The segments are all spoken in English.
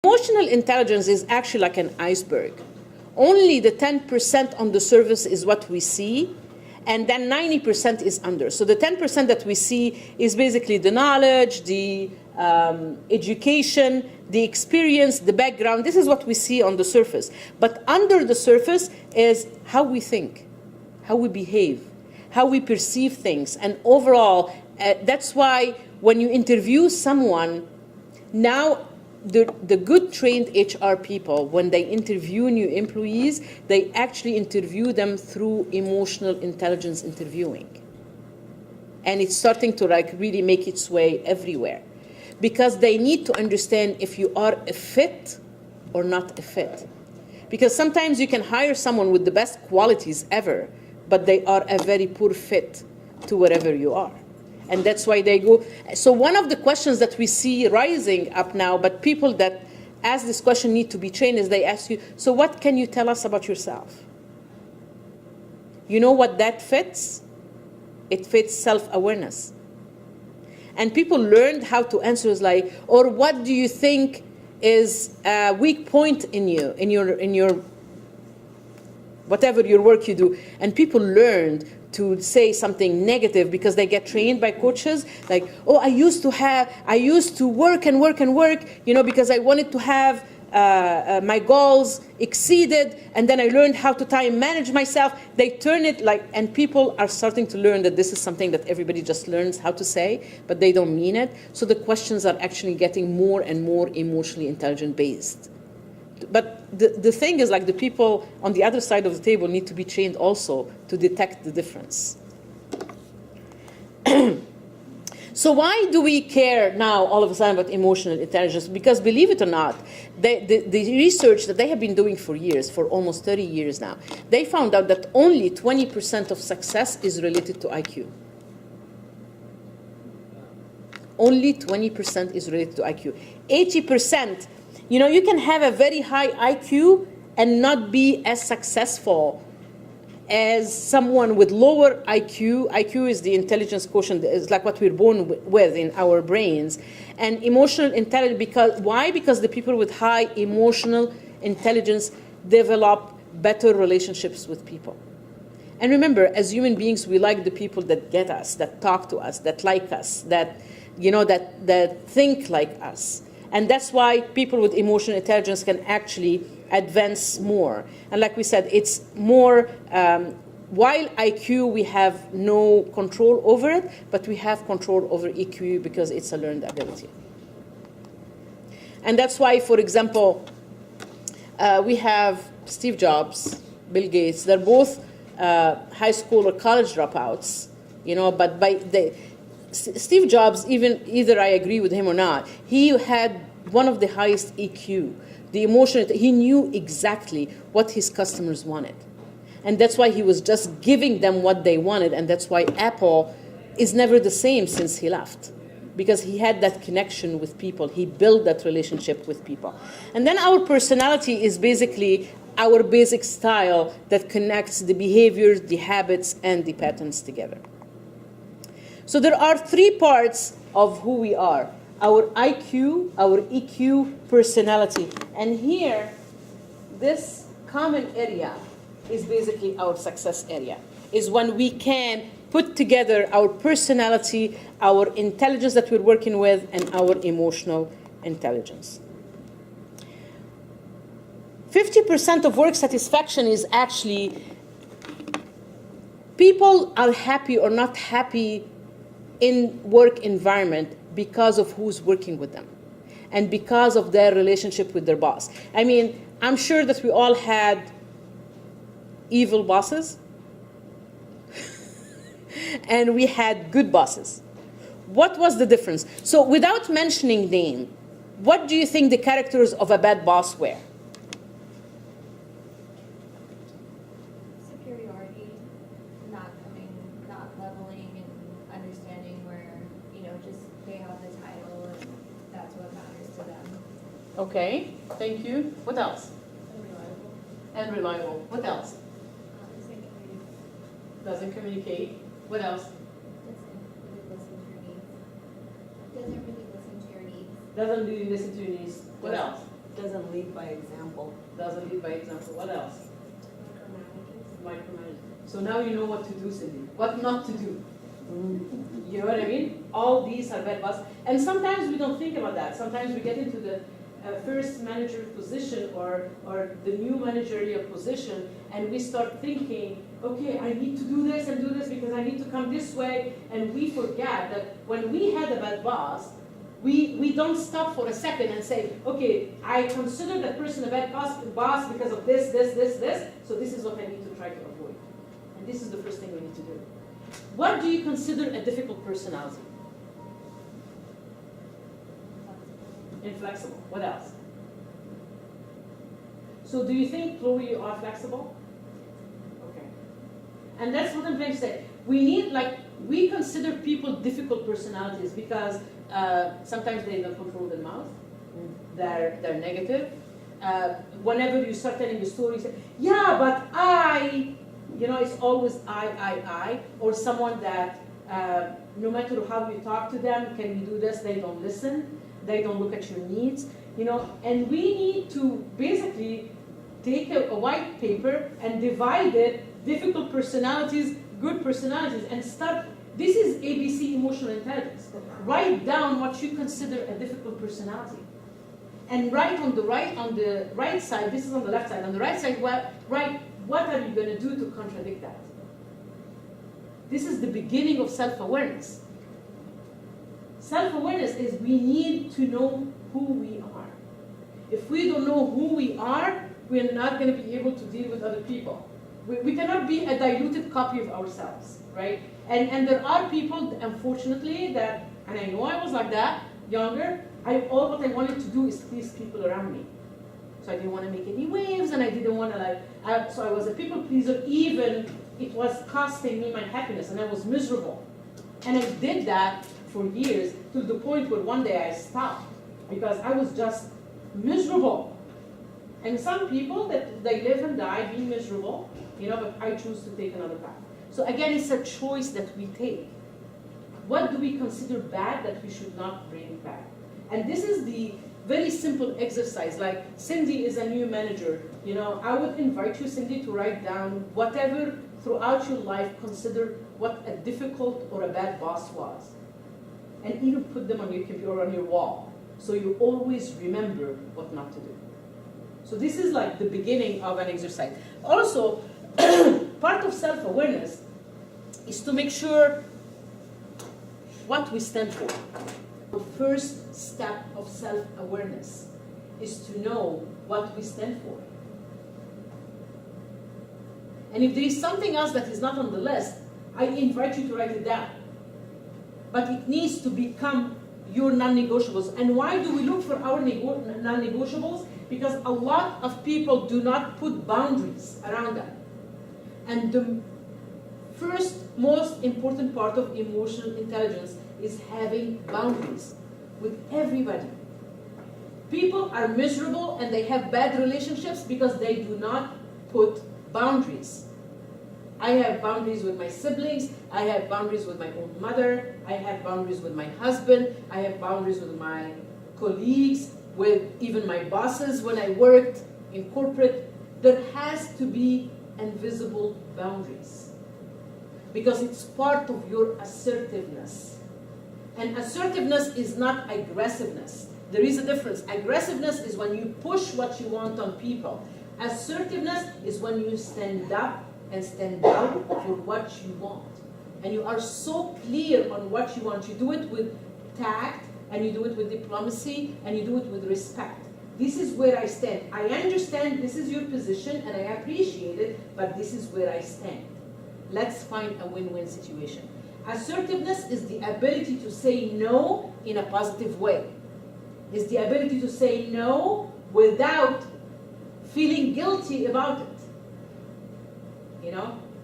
Emotional intelligence is actually like an iceberg. Only the 10% on the surface is what we see, and then 90% is under. So the 10% that we see is basically the knowledge, the education, the experience, the background. This is what we see on the surface. But under the surface is how we think, how we behave, how we perceive things. And overall, that's why when you interview someone, now the good trained HR people, when they interview new employees, they actually interview them through emotional intelligence interviewing. And it's starting to like really make its way everywhere. Because they need to understand if you are a fit or not a fit. Because sometimes you can hire someone with the best qualities ever, but they are a very poor fit to wherever you are. And that's why they go. So one of the questions that we see rising up now, but people that ask this question need to be trained, is they ask you, so what can you tell us about yourself? You know what that fits? It fits self-awareness. And people learned how to answer is like, or what do you think is a weak point in you, in your whatever your work you do. And people learned to say something negative because they get trained by coaches, like, oh, I used to work and work and work, because I wanted to have my goals exceeded, and then I learned how to time manage myself. They turn it like, and people are starting to learn that this is something that everybody just learns how to say, but they don't mean it. So the questions are actually getting more and more emotionally intelligent based. But the thing is, like, the people on the other side of the table need to be trained also to detect the difference. So why do we care now all of a sudden about emotional intelligence? Because believe it or not, the research that they have been doing for years, for almost 30 years now, they found out that only 20% of success is related to IQ. Only 20% is related to IQ. 80%, you can have a very high IQ and not be as successful as someone with lower IQ. IQ is the intelligence quotient. It's like what we're born with in our brains. And emotional intelligence, why? Because the people with high emotional intelligence develop better relationships with people. And remember, as human beings, we like the people that get us, that talk to us, that like us, that think like us. And that's why people with emotional intelligence can actually advance more. And like we said, it's more, while IQ, we have no control over it, but we have control over EQ because it's a learned ability. And that's why, for example, we have Steve Jobs, Bill Gates. They're both high school or college dropouts, but Steve Jobs, either I agree with him or not, he had one of the highest EQ. The emotional, he knew exactly what his customers wanted. And that's why he was just giving them what they wanted. And that's why Apple is never the same since he left. Because he had that connection with people. He built that relationship with people. And then our personality is basically our basic style that connects the behaviors, the habits, and the patterns together. So there are three parts of who we are: our IQ, our EQ, personality. And here, this common area is basically our success area, is when we can put together our personality, our intelligence that we're working with, and our emotional intelligence. 50% of work satisfaction is actually people are happy or not happy in work environment because of who's working with them and because of their relationship with their boss. I mean, I'm sure that we all had evil bosses and we had good bosses. What was the difference? So without mentioning name, what do you think the characters of a bad boss were? Superiority, not leveling and understanding where, just they have the title and that's what matters to them. Okay, thank you. What else? Unreliable. And reliable. What else? Doesn't communicate. Doesn't communicate. What else? Doesn't really listen to your needs. Doesn't really listen to your needs. What else? Doesn't lead by example. Doesn't lead by example. What else? Micromanage. So now you know what to do, Cindy. What not to do. You know what I mean? All these are bad boss. And sometimes we don't think about that. Sometimes we get into the first manager position or the new managerial position, and we start thinking, okay, I need to do this and do this because I need to come this way. And we forget that when we had a bad boss, we don't stop for a second and say, okay, I consider that person a bad boss because of this, so this is what I need to try to avoid. And this is the first thing we need to do. What do you consider a difficult personality? Inflexible. What else? So do you think, Chloe, you are flexible? Okay. And that's what I'm trying to say. We consider people difficult personalities because sometimes they don't control their mouth. They're negative. Whenever you start telling a story, you say, yeah, but it's always I, or someone that no matter how you talk to them, can we do this? They don't listen. They don't look at your needs. And we need to basically take a white paper and divide it, difficult personalities, good personalities, and start. This is ABC emotional intelligence. Write down what you consider a difficult personality. And write on the right side, this is on the left side, on the right side, write what are you going to do to contradict that? This is the beginning of self-awareness. Self-awareness is we need to know who we are. If we don't know who we are, we're not going to be able to deal with other people. We cannot be a diluted copy of ourselves, right? And there are people, unfortunately, and I know I was like that, younger, all what I wanted to do is please people around me. So I didn't want to make any waves, and I didn't want to so I was a people pleaser, even it was costing me my happiness, and I was miserable. And I did that for years, to the point where one day I stopped, because I was just miserable. And some people, that they live and die being miserable, but I choose to take another path. So again, it's a choice that we take. What do we consider bad that we should not bring back? And this is the very simple exercise. Like Cindy is a new manager. I would invite you, Cindy, to write down whatever throughout your life consider what a difficult or a bad boss was. And even put them on your computer or on your wall. So you always remember what not to do. So this is like the beginning of an exercise. Also, part of self-awareness is to make sure what we stand for. The first step of self-awareness is to know what we stand for. And if there is something else that is not on the list, I invite you to write it down. But it needs to become your non-negotiables. And why do we look for our non-negotiables? Because a lot of people do not put boundaries around them. And the first most important part of emotional intelligence is having boundaries with everybody. People are miserable and they have bad relationships because they do not put boundaries. I have boundaries with my siblings, I have boundaries with my own mother, I have boundaries with my husband, I have boundaries with my colleagues, with even my bosses when I worked in corporate. There has to be invisible boundaries because it's part of your assertiveness. And assertiveness is not aggressiveness. There is a difference. Aggressiveness is when you push what you want on people. Assertiveness is when you stand up and stand down for what you want. And you are so clear on what you want. You do it with tact, and you do it with diplomacy, and you do it with respect. This is where I stand. I understand this is your position, and I appreciate it, but this is where I stand. Let's find a win-win situation. Assertiveness is the ability to say no in a positive way. It's the ability to say no without feeling guilty about it.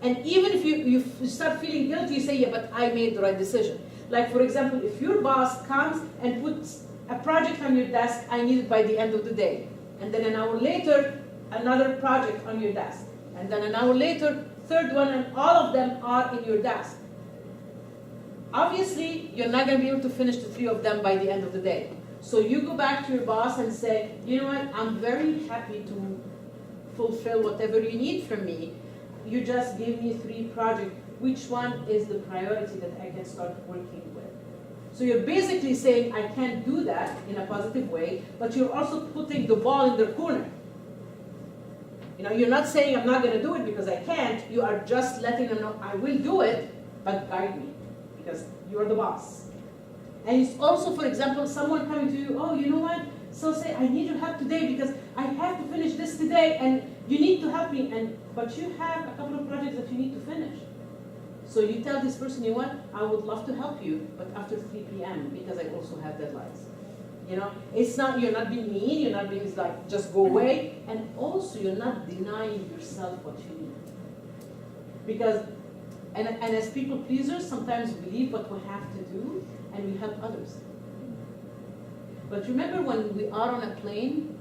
And even if you start feeling guilty, you say, yeah, but I made the right decision. Like, for example, if your boss comes and puts a project on your desk, I need it by the end of the day. And then an hour later, another project on your desk. And then an hour later, third one, and all of them are in your desk. Obviously, you're not going to be able to finish the 3 of them by the end of the day. So you go back to your boss and say, you know what, I'm very happy to fulfill whatever you need from me. You just give me 3 projects. Which one is the priority that I can start working with? So you're basically saying, I can't do that in a positive way, but you're also putting the ball in their corner. You know, you're not saying I'm not going to do it because I can't. You are just letting them know, I will do it, but guide me, because you're the boss. And it's also, for example, someone coming to you, oh, you know what? So say, I need your help today because I have to finish this today, and you need to help me. But you have a couple of projects that you need to finish. So you tell this person, you know what? I would love to help you, but after 3 p.m. because I also have deadlines. You know, it's not, you're not being mean, you're not being like, just go away, and also you're not denying yourself what you need. Because, and as people pleasers, sometimes we leave what we have to do, and we help others. But remember when we are on a plane,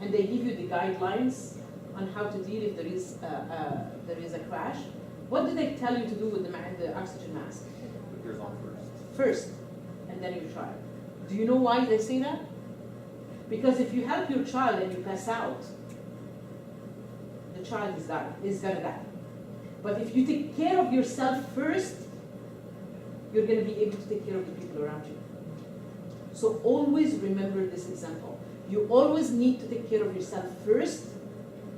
and they give you the guidelines on how to deal if there is a crash, what do they tell you to do with the oxygen mask? Put yours on first. First, and then you try. Do you know why they say that? Because if you help your child and you pass out, the child is gonna die. But if you take care of yourself first, you're gonna be able to take care of the people around you. So always remember this example. You always need to take care of yourself first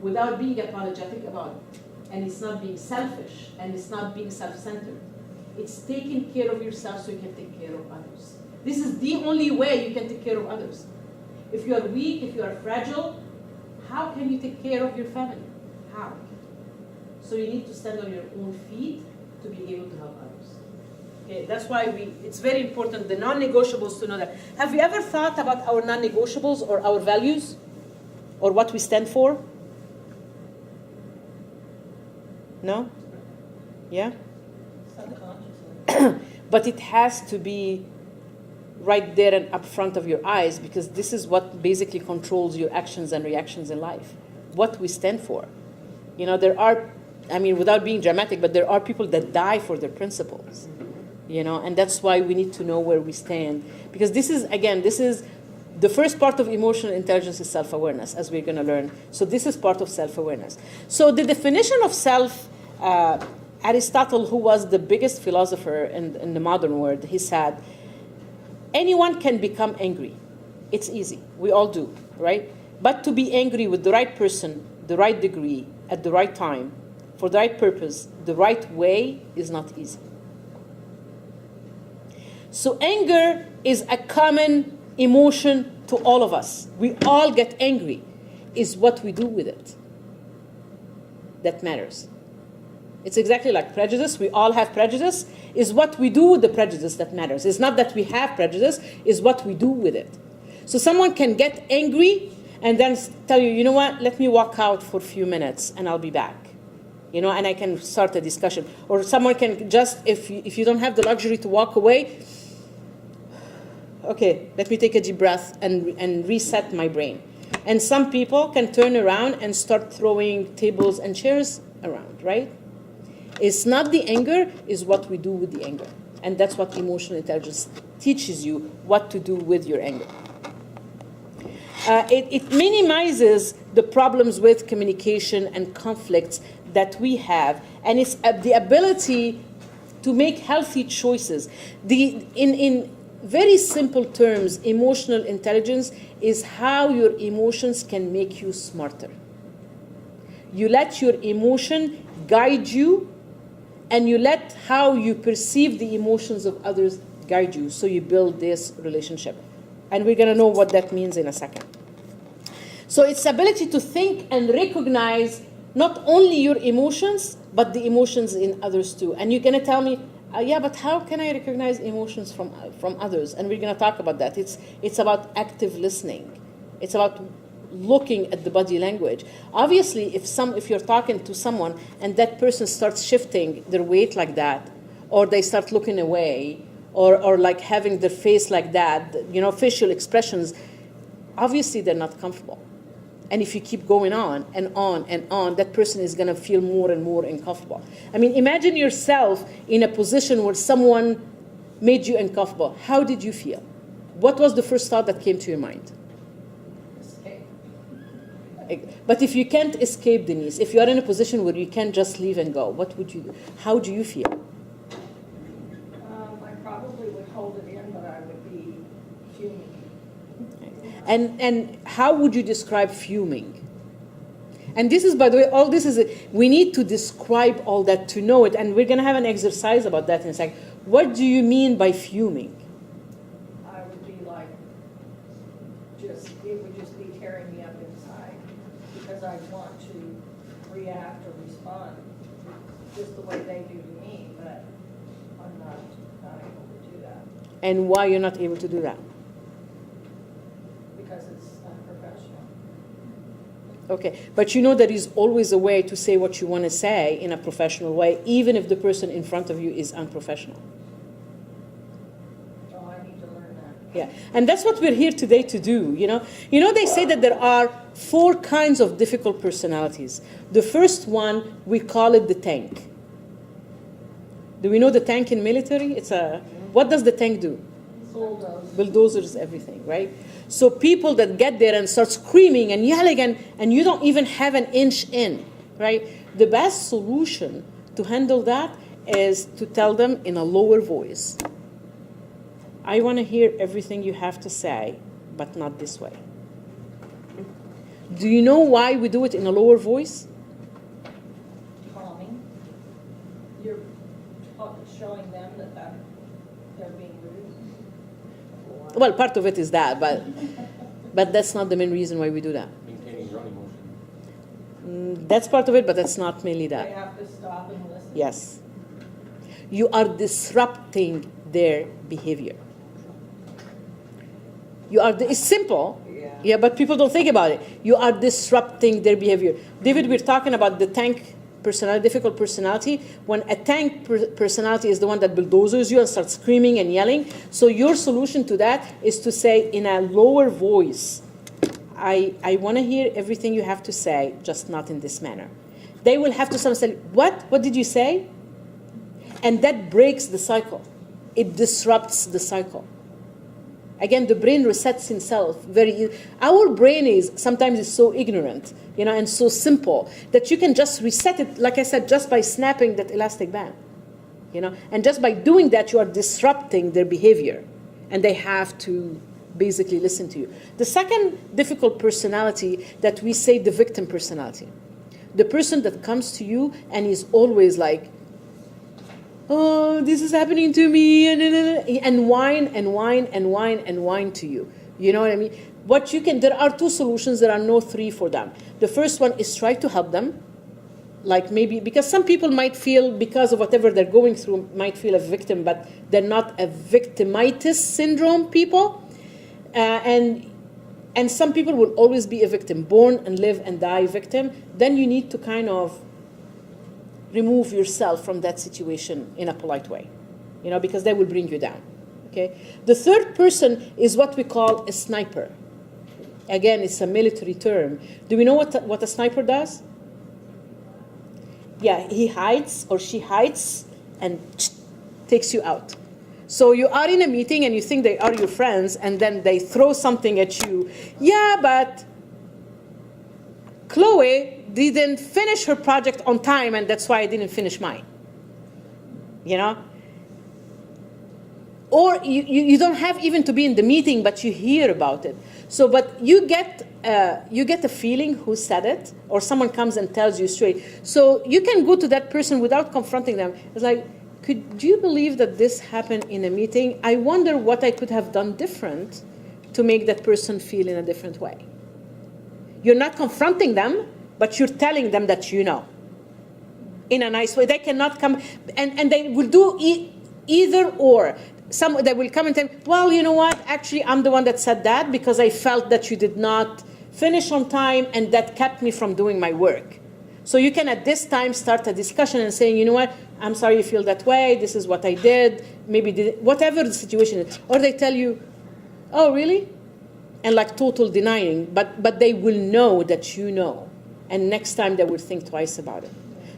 without being apologetic about it. And it's not being selfish, and it's not being self-centered. It's taking care of yourself so you can take care of others. This is the only way you can take care of others. If you are weak, if you are fragile, how can you take care of your family? How? So you need to stand on your own feet to be able to help others. Okay, that's why it's very important, the non-negotiables, to know that. Have you ever thought about our non-negotiables or our values or what we stand for? No? Yeah? Subconsciously. But it has to be right there and up front of your eyes, because this is what basically controls your actions and reactions in life. What we stand for. You know, there are, I mean, without being dramatic, but there are people that die for their principles. You know, and that's why we need to know where we stand. Because this is the first part of emotional intelligence is self-awareness, as we're going to learn. So this is part of self-awareness. So the definition of self, Aristotle, who was the biggest philosopher in the modern world, he said, anyone can become angry. It's easy. We all do, right? But to be angry with the right person, the right degree, at the right time, for the right purpose, the right way, is not easy. So anger is a common emotion to all of us. We all get angry. It's what we do with it that matters. It's exactly like prejudice. We all have prejudice. It's what we do with the prejudice that matters. It's not that we have prejudice. It's what we do with it. So someone can get angry and then tell you, you know what, let me walk out for a few minutes and I'll be back. You know, and I can start a discussion. Or someone can just, if you don't have the luxury to walk away, okay, let me take a deep breath and reset my brain. And some people can turn around and start throwing tables and chairs around, right? It's not the anger, it's what we do with the anger. And that's what emotional intelligence teaches you, what to do with your anger. It minimizes the problems with communication and conflicts that we have. And it's the ability to make healthy choices. In very simple terms, emotional intelligence is how your emotions can make you smarter. You let your emotion guide you, and you let how you perceive the emotions of others guide you, so you build this relationship. And we're going to know what that means in a second. So it's ability to think and recognize not only your emotions, but the emotions in others too. And you're going to tell me, yeah, but how can I recognize emotions from others? And we're going to talk about that. It's about active listening. It's about looking at the body language. Obviously, if you're talking to someone and that person starts shifting their weight like that, or they start looking away, or like having their face like that, you know, facial expressions, obviously they're not comfortable. And if you keep going on and on and on, that person is going to feel more and more uncomfortable. I mean, imagine yourself in a position where someone made you uncomfortable. How did you feel? what was the first thought that came to your mind? Escape. But if you can't escape, Denise, if you are in a position where you can't just leave and go, what would you do? How do you feel? I probably would hold it in, but I would be fuming. And how would you describe fuming? And this is, by the way, all this is, we need to describe all that to know it, and we're going to have an exercise about that in a second. What do you mean by fuming? I would be like, it would just be tearing me up inside because I want to react or respond just the way they do to me, but I'm not able to do that And why you're not able to do that? because it's unprofessional. Okay, but you know there is always a way to say what you want to say in a professional way, even if the person in front of you is unprofessional. So I need to learn that. Yeah, and that's what we're here today to do, you know. You know, they say that there are 4 kinds of difficult personalities. The first one, we call it the tank. Do we know the tank in military? What does the tank do? Bulldozers everything, right? So people that get there and start screaming and yelling and you don't even have an inch in, right? The best solution to handle that is to tell them in a lower voice, I want to hear everything you have to say, but not this way. Do you know why we do it in a lower voice? Calming. You're showing them that they're being rude. Well, part of it is that, but that's not the main reason why we do that. Maintaining your own emotion. That's part of it, but that's not mainly They that. have to stop and listen. Yes. You are disrupting their behavior. It's simple, yeah, but people don't think about it. You are disrupting their behavior. David, we're talking about the tank personality, difficult personality. When a tank personality is the one that bulldozers you and starts screaming and yelling, so your solution to that is to say in a lower voice, I want to hear everything you have to say, just not in this manner. They will have to say, what? What did you say? And that breaks the cycle. It disrupts the cycle. Again, the brain resets itself our brain sometimes is so ignorant, you know, and so simple that you can just reset it, like I said, just by snapping that elastic band, you know, and just by doing that, you are disrupting their behavior, and they have to basically listen to you. The second difficult personality that we say, the victim personality, the person that comes to you and is always like, oh, this is happening to me, and whine and whine and whine and whine to you. You know what I mean? There are 2 solutions, there are no 3 for them. The first one is try to help them. Like maybe, because some people might feel, because of whatever they're going through, might feel a victim, but they're not a victimitis syndrome people. And some people will always be a victim, born and live and die victim. Then you need to kind of remove yourself from that situation in a polite way, you know, because they will bring you down, okay? The third person is what we call a sniper. Again, it's a military term. Do we know what a sniper does? Yeah, he hides or she hides and takes you out. So you are in a meeting and you think they are your friends, and then they throw something at you. Yeah, but Chloe didn't finish her project on time, and that's why I didn't finish mine. You know? Or you don't have even to be in the meeting, but you hear about it. So, but you get a feeling who said it, or someone comes and tells you straight. So you can go to that person without confronting them. It's like, do you believe that this happened in a meeting? I wonder what I could have done different to make that person feel in a different way. You're not confronting them, but you're telling them that you know, in a nice way. They cannot come, and they will do either or. They will come and tell, well, you know what, actually I'm the one that said that because I felt that you did not finish on time and that kept me from doing my work. So you can at this time start a discussion and saying, you know what, I'm sorry you feel that way, this is what I did, whatever the situation is. Or they tell you, oh, really? And like total denying, but they will know that you know. And next time they will think twice about it.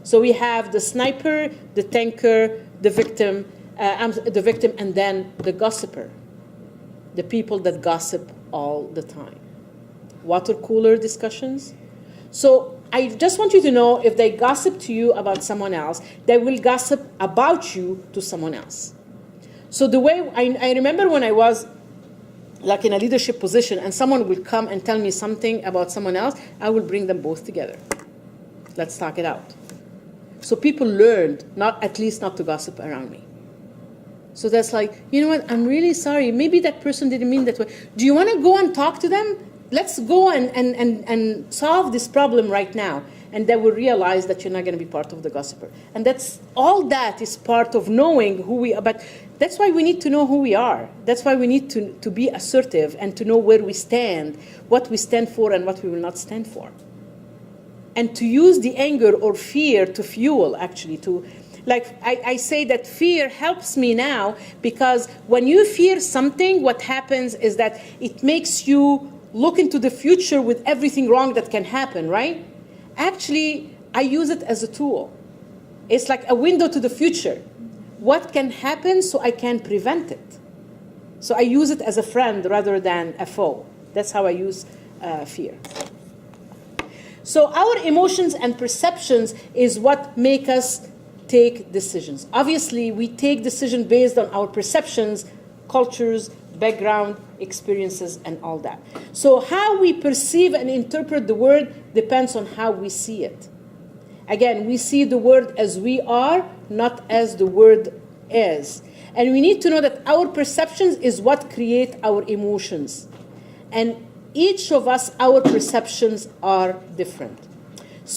So we have the sniper, the tanker, the victim, and then the gossiper. the people that gossip all the time. Water cooler discussions. So I just want you to know, if they gossip to you about someone else, they will gossip about you to someone else. So the way, I remember when I was like in a leadership position and someone will come and tell me something about someone else, I will bring them both together. Let's talk it out. So people learned, at least not to gossip around me. So that's like, you know what, I'm really sorry. Maybe that person didn't mean that way. Do you want to go and talk to them? Let's go and solve this problem right now. And they will realize that you're not going to be part of the gossiper. And all that is part of knowing who we are. But that's why we need to know who we are. That's why we need to be assertive and to know where we stand, what we stand for and what we will not stand for. And to use the anger or fear to fuel, actually, I say that fear helps me now, because when you fear something, what happens is that it makes you look into the future with everything wrong that can happen, right? Actually, I use it as a tool. It's like a window to the future. What can happen so I can prevent it? So I use it as a friend rather than a foe. That's how I use fear. So our emotions and perceptions is what make us take decisions. Obviously, we take decisions based on our perceptions, cultures, background, experiences, and all that. So how we perceive and interpret the word depends on how we see it. Again, we see the word as we are, not as the word is. And we need to know that our perceptions is what create our emotions. And each of us, our perceptions are different.